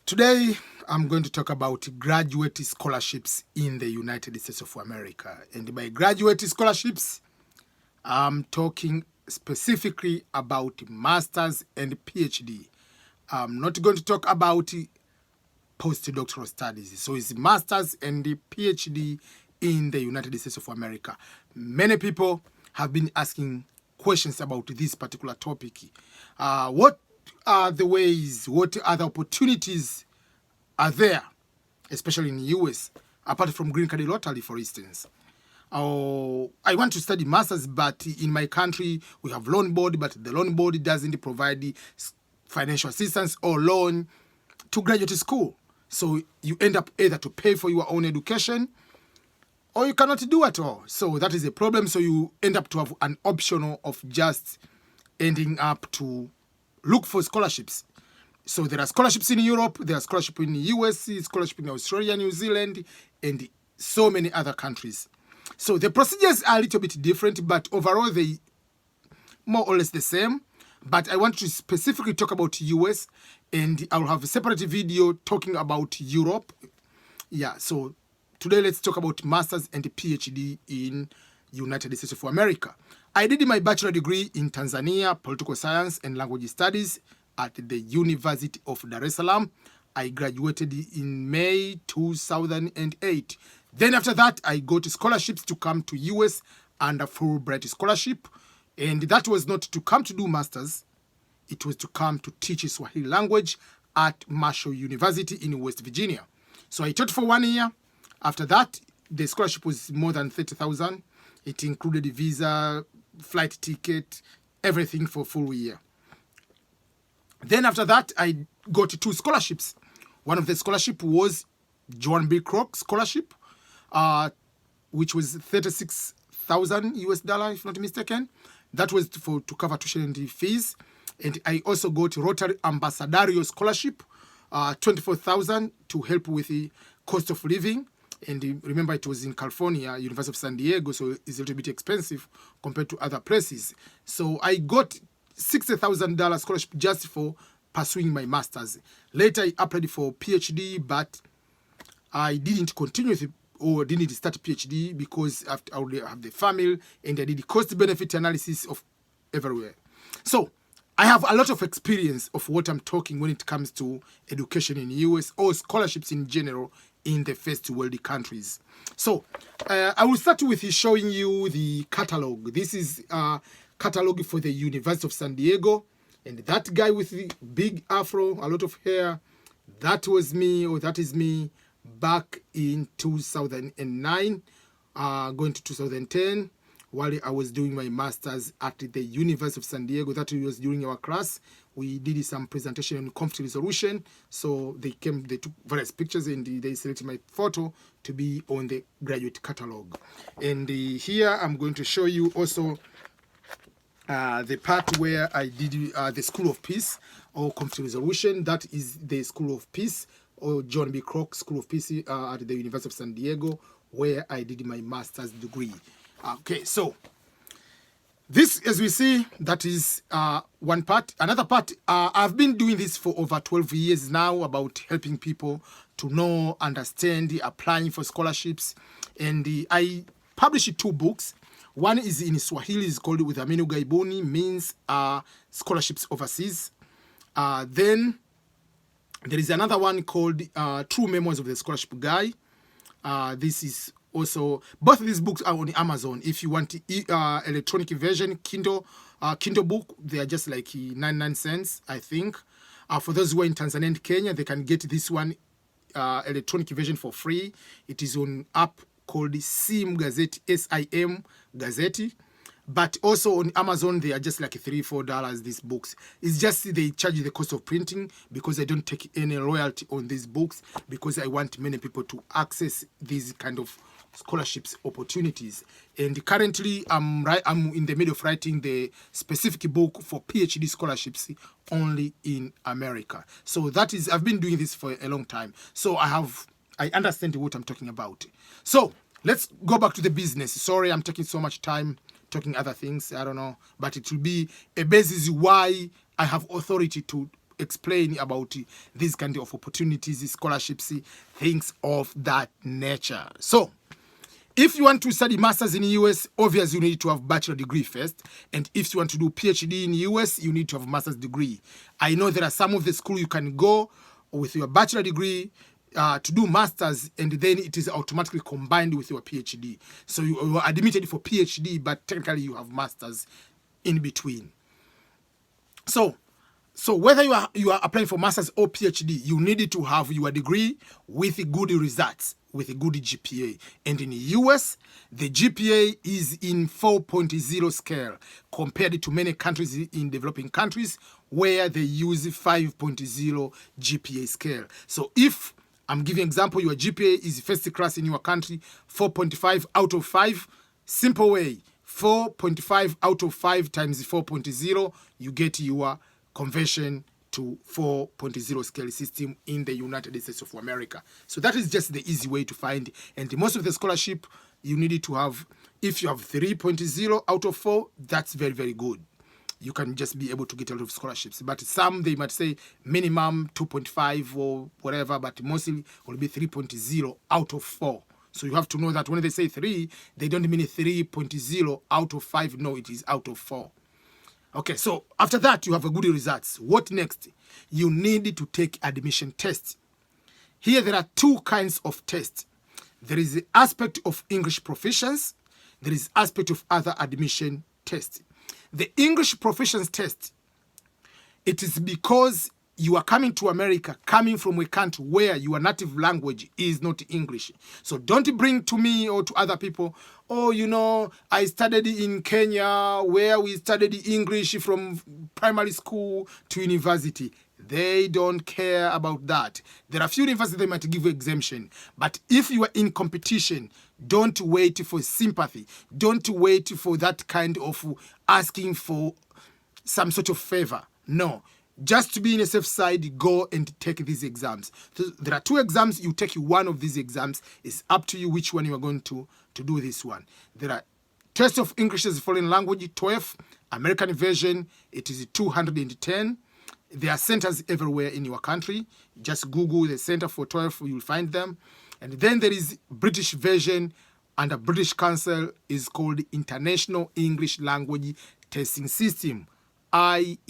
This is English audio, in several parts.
Today, I'm going to talk about graduate scholarships in the United States of America. And by graduate scholarships, I'm talking specifically about masters and PhD. I'm not going to talk about postdoctoral studies. So it's masters and the PhD in the United States of America. Many people have been asking questions about this particular topic. What are the ways, what are the opportunities are there, especially in the US, apart from green card lottery, for instance? I want to study masters, but in my country, we have loan board, but the loan board doesn't provide the financial assistance or loan to graduate school. So you end up either to pay for your own education or you cannot do at all. So that is a problem. So you end up to have an optional of just ending up to look for scholarships. So there are scholarships in Europe, there are scholarships in the US, scholarships in Australia, New Zealand, and so many other countries. So the procedures are a little bit different, but overall they more or less the same. But I want to specifically talk about US, and I will have a separate video talking about Europe. Yeah, so today let's talk about masters and PhD in United States of America. I did my bachelor degree in Tanzania, political science and language studies at the University of Dar es Salaam. I graduated in May 2008. Then after that, I got scholarships to come to US under Fulbright scholarship. And that was not to come to do masters. It was to come to teach Swahili language at Marshall University in West Virginia. So I taught for 1 year. After that, the scholarship was more than $30,000. It included visa, flight ticket, everything for a full year. Then after that, I got 2 scholarships. One of the scholarship was Joan B. Kroc scholarship, which was $36,000 US, if not mistaken. That was to cover tuition and fees. And I also got Rotary Ambassadorial Scholarship, $24,000 to help with the cost of living. And remember, it was in California, University of San Diego, so it's a little bit expensive compared to other places. So I got $60,000 scholarship just for pursuing my master's. Later, I applied for PhD, but I didn't continue with it, or didn't start PhD because after I already have the family and I did the cost-benefit analysis of everywhere. So I have a lot of experience of what I'm talking when it comes to education in the US or scholarships in general in the first world countries. So I will start with showing you the catalog. This is a catalog for the University of San Diego. And that guy with the big afro, a lot of hair, that was me, or that is me back in 2009, going to 2010, while I was doing my master's at the University of San Diego. That was during our class. We did some presentation on conflict resolution. So they took various pictures and they selected my photo to be on the graduate catalog. And here I'm going to show you also the part where I did the School of Peace or conflict resolution. That is the School of Peace, or Joan B. Kroc School of Peace at the University of San Diego, where I did my master's degree. Okay, so this, as we see, that is one part. Another part, I've been doing this for over 12 years now, about helping people to know, understand, applying for scholarships. And I published 2 books. One is in Swahili, it's called Udhamini Ughaibuni, means scholarships overseas. Then there is another one called True Memoirs of the Scholarship Guy. This is also, both of these books are on Amazon. If you want electronic version, Kindle book, they are just like 99 cents, I think. For those who are in Tanzania and Kenya, they can get this one electronic version for free. It is on app called SIM Gazette, SIM Gazette. But also on Amazon, they are just like $3-4, these books. It's just they charge the cost of printing, because I don't take any royalty on these books, because I want many people to access these kind of scholarships opportunities. And currently, I'm in the middle of writing the specific book for PhD scholarships only in America. So that is, I've been doing this for a long time. So I understand what I'm talking about. So let's go back to the business. Sorry, I'm taking so much time talking other things, I don't know, but it will be a basis why I have authority to explain about these kind of opportunities, scholarships, things of that nature. So if you want to study masters in the US, obviously you need to have bachelor degree first. And if you want to do PhD in the US, you need to have master's degree. I know there are some of the schools you can go with your bachelor degree to do masters, and then it is automatically combined with your PhD. So you are admitted for PhD, but technically you have masters in between. So whether you are applying for masters or PhD, you need to have your degree with good results, with a good GPA. And in the US, the GPA is in 4.0 scale compared to many countries in developing countries where they use 5.0 GPA scale. So if I'm giving an example, your GPA is first class in your country, 4.5 out of 5, simple way, 4.5 out of 5 times 4.0, you get your conversion to 4.0 scale system in the United States of America. So that is just the easy way to find. And most of the scholarship, you need to have, if you have 3.0 out of 4, that's very, very good. You can just be able to get a lot of scholarships. But some, they might say minimum 2.5 or whatever, but mostly will be 3.0 out of 4. So you have to know that when they say 3, they don't mean 3.0 out of 5. No, it is out of 4. Okay, so after that, you have a good results. What next? You need to take admission tests. Here, there are two kinds of tests. There is the aspect of English proficiency. There is aspect of other admission tests. The English proficiency test, it is because you are coming to America, coming from a country where your native language is not English. So don't bring to me or to other people, oh, you know, I studied in Kenya where we studied English from primary school to university. They don't care about that. There are a few universities they might give you exemption. But if you are in competition, don't wait for sympathy. Don't wait for that kind of asking for some sort of favor. No. Just to be in a safe side, go and take these exams. So there are 2 exams. You take one of these exams. It's up to you which one you are going to do this one. There are Test of English as a Foreign Language, TOEFL, American version. It is 210. There are centers everywhere in your country. Just Google the Center for TOEFL, you'll find them. And then there is British version under British Council, is called International English Language Testing System, IELTS.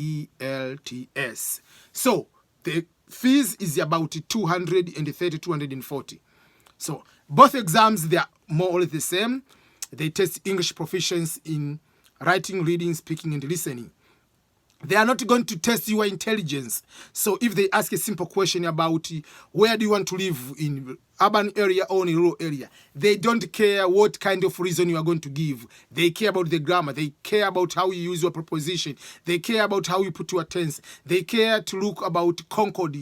So the fees is about 230, 240. So both exams, they are more or less the same. They test English proficiency in writing, reading, speaking, and listening. They are not going to test your intelligence. So if they ask a simple question about where do you want to live, in urban area or in rural area, they don't care what kind of reason you are going to give. They care about the grammar. They care about how you use your preposition. They care about how you put your tense. They care to look about concord,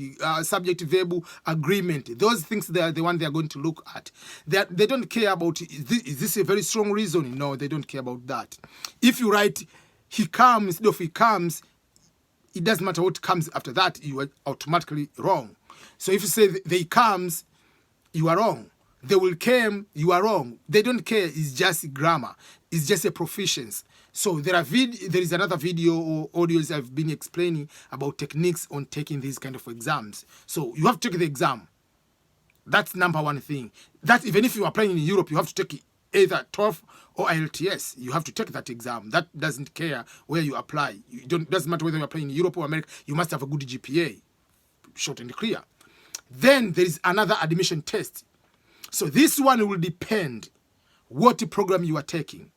subject-verb agreement. Those things, they are the one they are going to look at. They don't care about, is this a very strong reason? No, they don't care about that. If you write he comes instead of he comes, it doesn't matter what comes after that, you are automatically wrong. So if you say they comes, you are wrong. They will came, you are wrong. They don't care. It's just grammar. It's just a proficiency. So there is another video or audios I've been explaining about techniques on taking these kind of exams. So you have to take the exam. That's number one thing. That even if you are applying in Europe, you have to take either TOEFL or IELTS. You have to take that exam. That doesn't care where you apply. Doesn't matter whether you're applying in Europe or America. You must have a good GPA, short and clear. Then there is another admission test. So this one will depend what program you are taking.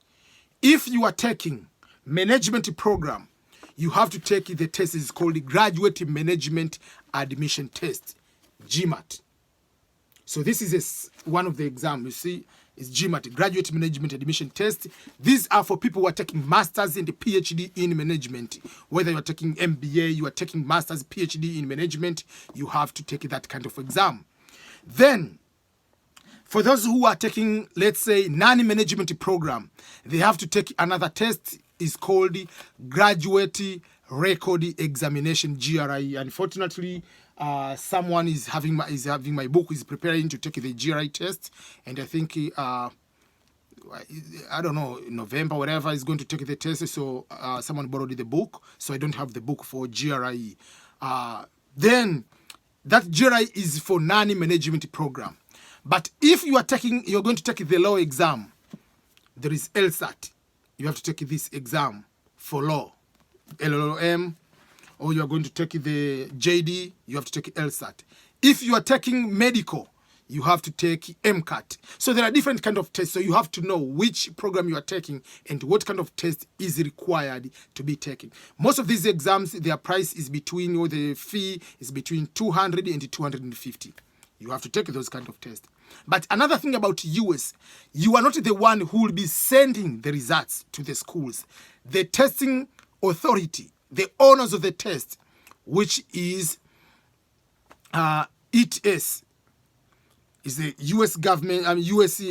If you are taking management program, you have to take the test. It's called the Graduate Management Admission Test, GMAT. So this is one of the exams. You see, it's GMAT, Graduate Management Admission Test. These are for people who are taking masters and PhD in management. Whether you're taking MBA, you are taking masters, PhD in management, you have to take that kind of exam. Then, for those who are taking, let's say, non-management program, they have to take another test. It's called Graduate Record Examination, GRE. Unfortunately, someone is having my book, is preparing to take the GRE test, and I think I don't know, November, whatever, is going to take the test. So someone borrowed the book, so I don't have the book for GRE. then that GRE is for non-management program. But if you're going to take the law exam, there is LSAT. You have to take this exam for law, LLM, or you are going to take the JD, you have to take LSAT. If you are taking medical, you have to take MCAT. So there are different kind of tests. So you have to know which program you are taking and what kind of test is required to be taken. Most of these exams, their price is between, or the fee is between 200 and 250. You have to take those kind of tests. But another thing about US, you are not the one who will be sending the results to the schools. The testing authority, the owners of the test, which is ETS, is the U.S. government, U.S.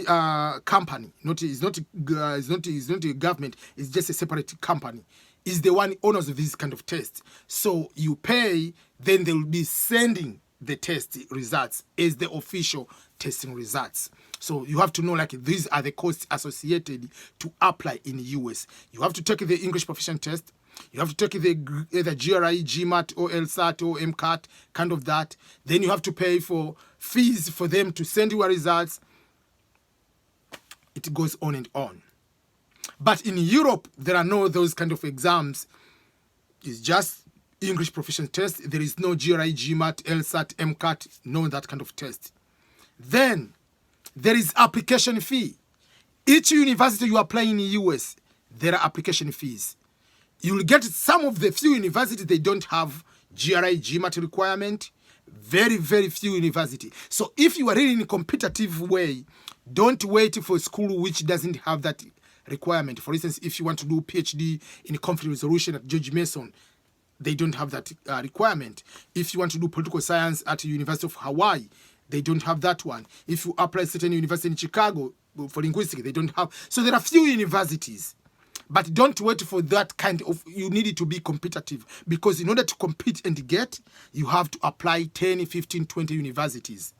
company. It's not a government. It's just a separate company. Is the one owners of this kind of test. So you pay, then they will be sending the test results as the official testing results. So you have to know, like, these are the costs associated to apply in the US. You have to take the English proficiency test. You have to take the either GRE, GMAT, or LSAT, or MCAT, kind of that. Then you have to pay for fees for them to send you results. It goes on and on. But in Europe, there are no those kind of exams. It's just English proficiency test. There is no GRE, GMAT, LSAT, MCAT, no that kind of test. Then there is application fee. Each university you apply in the US, there are application fees. You will get some of the few universities, they don't have GRE, GMAT requirement. Very, very few universities. So if you are really in a competitive way, don't wait for a school which doesn't have that requirement. For instance, if you want to do PhD in conflict resolution at George Mason, they don't have that requirement. If you want to do political science at the University of Hawaii, they don't have that one. If you apply certain university in Chicago for linguistics, they don't have. So there are few universities. But don't wait for that kind of, you need it to be competitive. Because in order to compete and get, you have to apply 10, 15, 20 universities.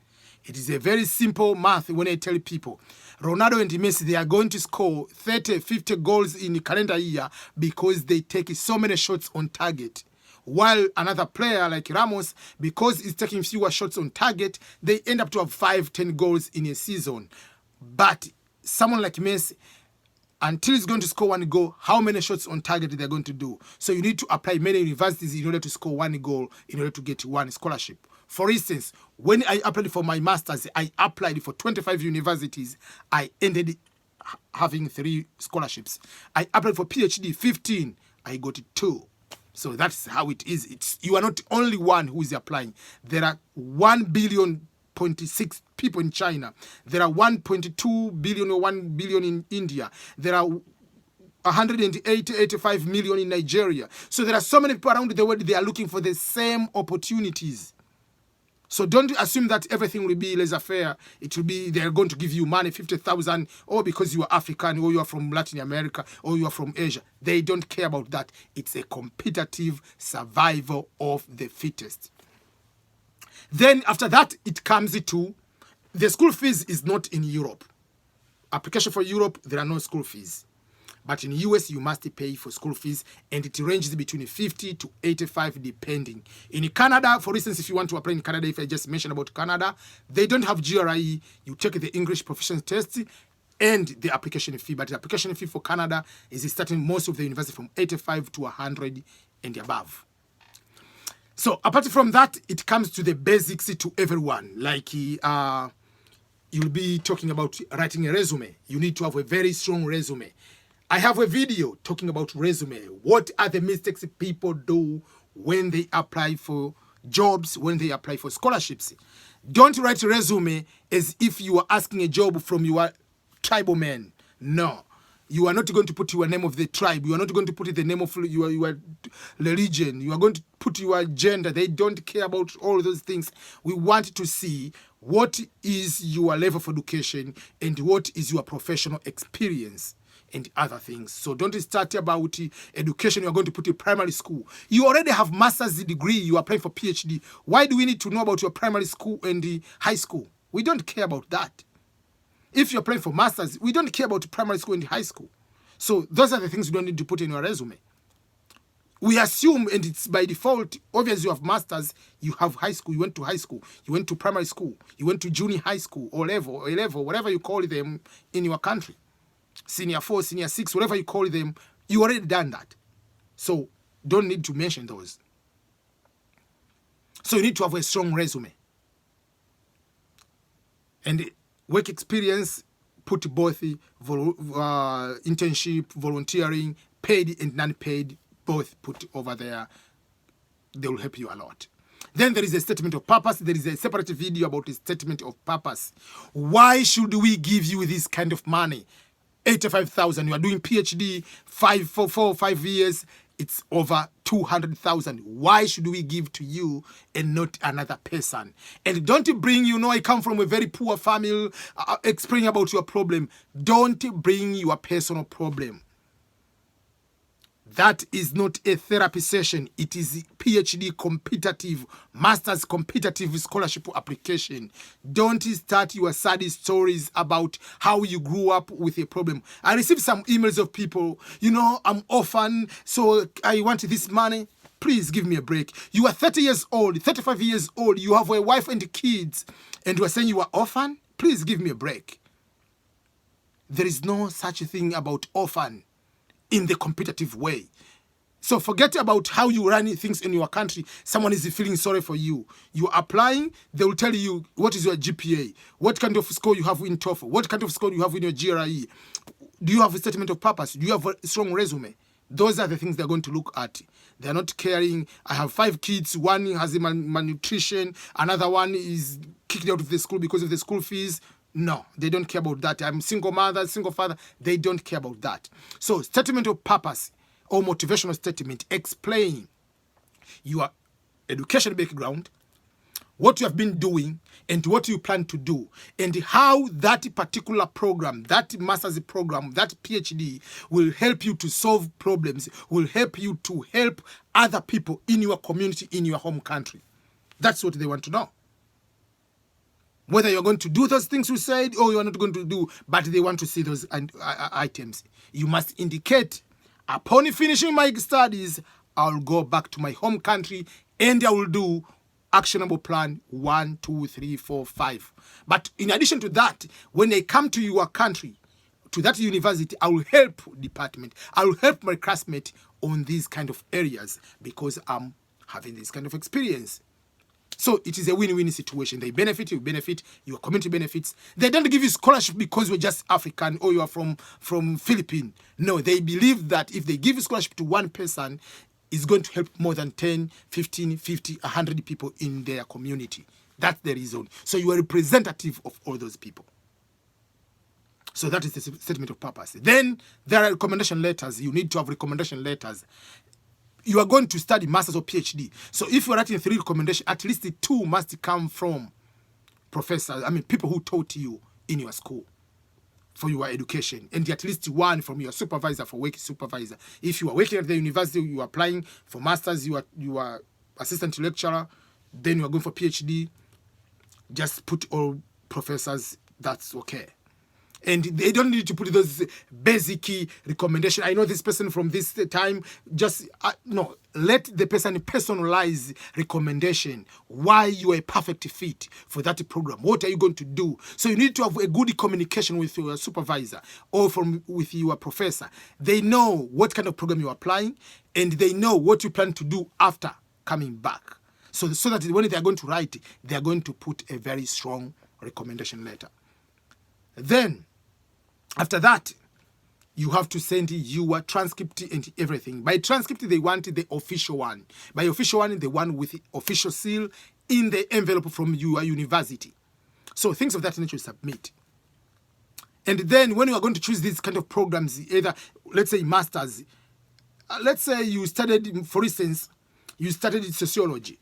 It is a very simple math when I tell people. Ronaldo and Messi, they are going to score 30, 50 goals in a calendar year because they take so many shots on target. While another player like Ramos, because he's taking fewer shots on target, they end up to have 5, 10 goals in a season. But someone like Messi, until he's going to score one goal, how many shots on target they're going to do? So you need to apply many universities in order to score one goal, in order to get one scholarship. For instance, when I applied for my master's, I applied for 25 universities. I ended having 3 scholarships. I applied for PhD, 15. I got 2. So that's how it is. You are not only one who is applying. There are 1.6 billion people in China. There are 1.2 billion or 1 billion in India. There are 185 million in Nigeria. So there are so many people around the world, they are looking for the same opportunities. So don't assume that everything will be laissez-faire. It will be, they're going to give you money, 50,000, or because you are African, or you are from Latin America, or you are from Asia. They don't care about that. It's a competitive survival of the fittest. Then after that, it comes to the school fees is not in Europe. Application for Europe, there are no school fees. But in the US, you must pay for school fees, and it ranges between 50 to 85 depending. In Canada, for instance, if you want to apply in Canada, if I just mentioned about Canada, they don't have GRE. You take the English proficiency test and the application fee. But the application fee for Canada is starting most of the university from 85 to 100 and above. So apart from that, it comes to the basics to everyone. Like you'll be talking about writing a resume. You need to have a very strong resume. I have a video talking about resume. What are the mistakes people do when they apply for jobs, when they apply for scholarships? Don't write a resume as if you are asking a job from your tribal man. No. You are not going to put your name of the tribe. You are not going to put the name of your religion. You are going to put your gender. They don't care about all those things. We want to see what is your level of education and what is your professional experience and other things. So don't start about education. You are going to put in primary school. You already have master's degree. You are applying for PhD. Why do we need to know about your primary school and the high school? We don't care about that. If you're applying for masters, we don't care about primary school and high school. So those are the things you don't need to put in your resume. We assume, and it's by default, obviously you have masters, you have high school, you went to high school, you went to primary school, you went to junior high school, or level, whatever you call them in your country. Senior 4, senior 6, whatever you call them, you already done that. So don't need to mention those. So you need to have a strong resume. And work experience, put both internship, volunteering, paid and non-paid, both put over there. They will help you a lot. Then there is a statement of purpose. There is a separate video about the statement of purpose. Why should we give you this kind of money? 85,000. You are doing PhD, 4 or 5 years. It's over 200,000. Why should we give to you and not another person? And don't bring, I come from a very poor family, explain about your problem. Don't bring your personal problem. That is not a therapy session. It is PhD competitive, master's competitive scholarship application. Don't start your sad stories about how you grew up with a problem. I received some emails of people, I'm orphan, so I want this money. Please give me a break. You are 30 years old, 35 years old. You have a wife and kids, and you are saying you are orphan? Please give me a break. There is no such thing about orphan in the competitive way. So forget about how you run things in your country. Someone is feeling sorry for you. You are applying, they will tell you what is your GPA, what kind of score you have in TOEFL, what kind of score you have in your GRE. Do you have a statement of purpose? Do you have a strong resume? Those are the things they're going to look at. They're not caring. I have 5 kids. One has a malnutrition. Another one is kicked out of the school because of the school fees. No, they don't care about that. I'm single mother, single father. They don't care about that. So statement of purpose or motivational statement explain your education background, what you have been doing, and what you plan to do, and how that particular program, that master's program, that PhD will help you to solve problems, will help you to help other people in your community, in your home country. That's what they want to know. Whether you're going to do those things you said or you're not going to do, but they want to see those items. You must indicate, upon finishing my studies, I'll go back to my home country and I will do actionable plan 1, 2, 3, 4, 5. But in addition to that, when I come to your country, to that university, I will help department. I will help my classmate on these kind of areas because I'm having this kind of experience. So it is a win-win situation. They benefit, you benefit, your community benefits. They don't give you scholarship because you're just African or you are from Philippines. No, they believe that if they give you scholarship to one person, it's going to help more than 10, 15, 50, 100 people in their community. That's the reason. So you are representative of all those people. So that is the statement of purpose. Then there are recommendation letters. You need to have recommendation letters. You are going to study master's or PhD. So if you're writing 3 recommendations, at least 2 must come from professors, people who taught you in your school for your education. And at least 1 from your supervisor, for work supervisor. If you are working at the university, you are applying for master's, you are assistant lecturer, then you are going for PhD, just put all professors, that's okay. And they don't need to put those basic recommendations. I know this person from this time. Just no. Let the person personalize recommendation. Why you are a perfect fit for that program? What are you going to do? So you need to have a good communication with your supervisor or with your professor. They know what kind of program you're applying, and they know what you plan to do after coming back. So that when they are going to write, they are going to put a very strong recommendation letter. Then, after that, you have to send your transcript and everything. By transcript, they want the official one. By official one, the one with the official seal in the envelope from your university. So things of that nature you submit. And then when you are going to choose these kind of programs, either, let's say, masters, let's say you studied, for instance, you studied sociology,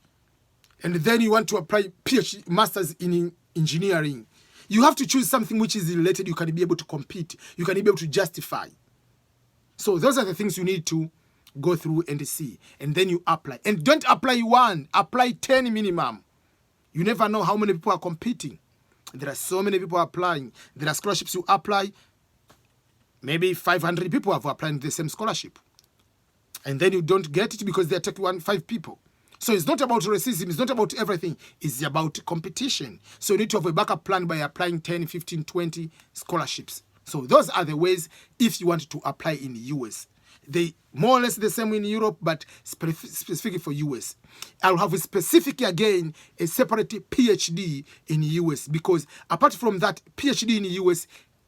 and then you want to apply PhD, masters in engineering. You have to choose something which is related. You can be able to compete. You can be able to justify. So those are the things you need to go through and see. And then you apply. And don't apply 1. Apply 10 minimum. You never know how many people are competing. There are so many people applying. There are scholarships you apply. Maybe 500 people have applied the same scholarship. and then you don't get it because they're taking 5 people. So it's not about racism, it's not about everything, it's about competition. So you need to have a backup plan by applying 10, 15, 20 scholarships. So those are the ways if you want to apply in the US. They more or less the same in Europe, but specifically for US. I'll have specifically again a separate PhD in the US, because apart from that PhD in the US,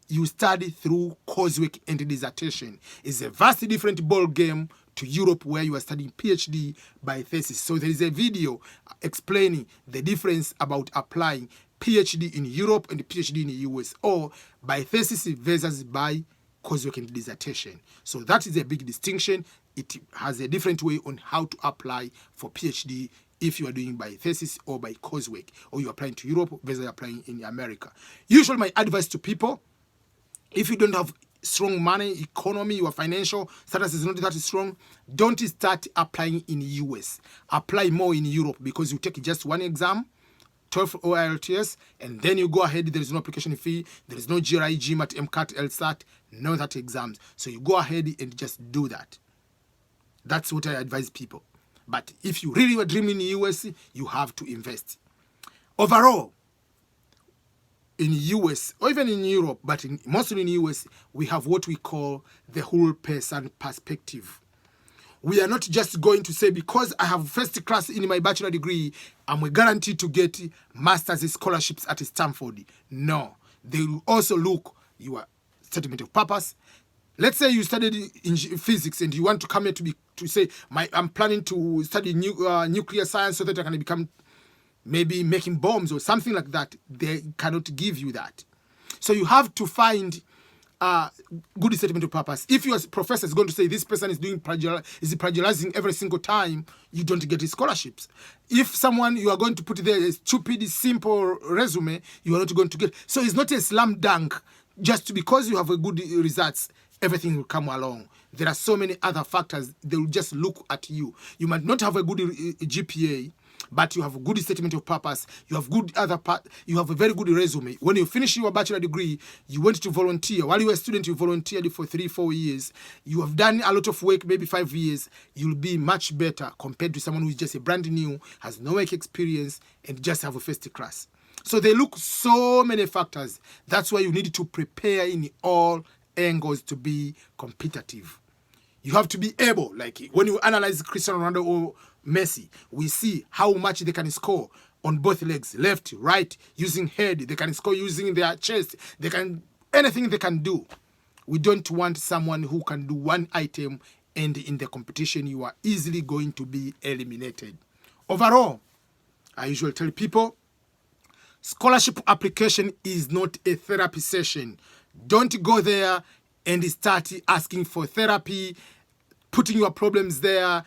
you study through coursework and dissertation. It's a vastly different ball game to Europe, where you are studying PhD by thesis. So there is a video explaining the difference about applying PhD in Europe and PhD in the US, or by thesis versus by coursework and dissertation. So that is a big distinction. It has a different way on how to apply for PhD if you are doing by thesis or by coursework, or you're applying to Europe versus applying in America. Usually my advice to people, if you don't have strong money, economy, your financial status is not that strong, don't start applying in the US. Apply more in Europe, because you take just one exam, TOEFL or IELTS, and then you go ahead. There is no application fee. There is no GRE, GMAT, MCAT, LSAT, none of that exams. So you go ahead and just do that. That's what I advise people. But if you really are dreaming in the US, you have to invest. Overall, in the US, or even in Europe, but mostly in the US, we have what we call the whole person perspective. We are not just going to say, because I have first class in my bachelor degree, I'm guaranteed to get master's scholarships at Stanford. No. They will also look your statement of purpose. Let's say you studied in physics and you want to come here to say, I'm planning to study nuclear science so that I can become maybe making bombs or something like that. They cannot give you that. So you have to find good statement of purpose. If your professor is going to say this person is plagiarizing every single time, you don't get his scholarships. If someone you are going to put there a stupid, simple resume, you are not going to get. So it's not a slam dunk. Just because you have a good results, everything will come along. There are so many other factors. They will just look at you. You might not have a good GPA, but you have a good statement of purpose. You have you have a very good resume. When you finish your bachelor degree, you went to volunteer. While you were a student, you volunteered for 3-4 years. You have done a lot of work, maybe 5 years. You'll be much better compared to someone who is just a brand new, has no work experience, and just have a first class. So they look so many factors. That's why you need to prepare in all angles to be competitive. You have to be able, like when you analyze Cristiano Ronaldo or Messi, we see how much they can score on both legs, left, right, using head. They can score using their chest. They can, anything they can do. We don't want someone who can do one item and in the competition you are easily going to be eliminated. Overall, I usually tell people, scholarship application is not a therapy session. Don't go there and start asking for therapy, putting your problems there,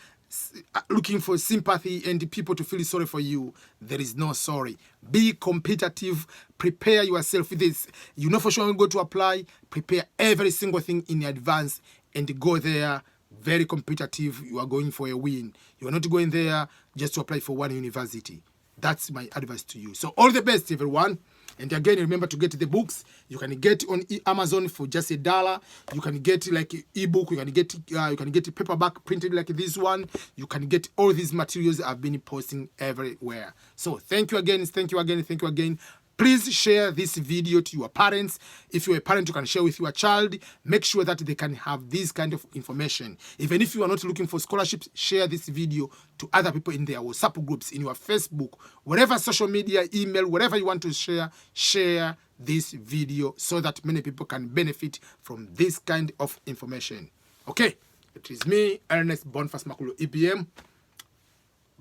looking for sympathy and people to feel sorry for you. There is no sorry. Be competitive. Prepare yourself with this. You know for sure when you go to apply, prepare every single thing in advance and go there very competitive. You are going for a win. You are not going there just to apply for one university. That's my advice to you. So all the best, everyone. And again, remember to get the books. You can get on Amazon for just $1. You can get like ebook. You can get a paperback printed like this one. You can get all these materials I've been posting everywhere. So thank you again. Thank you again. Thank you again. Please share this video to your parents. If you're a parent, you can share with your child. Make sure that they can have this kind of information. Even if you are not looking for scholarships, share this video to other people in their WhatsApp groups, in your Facebook, whatever social media, email, whatever you want to share this video so that many people can benefit from this kind of information. Okay, it is me, Ernest Boniface Makulu, EBM.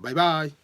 Bye-bye.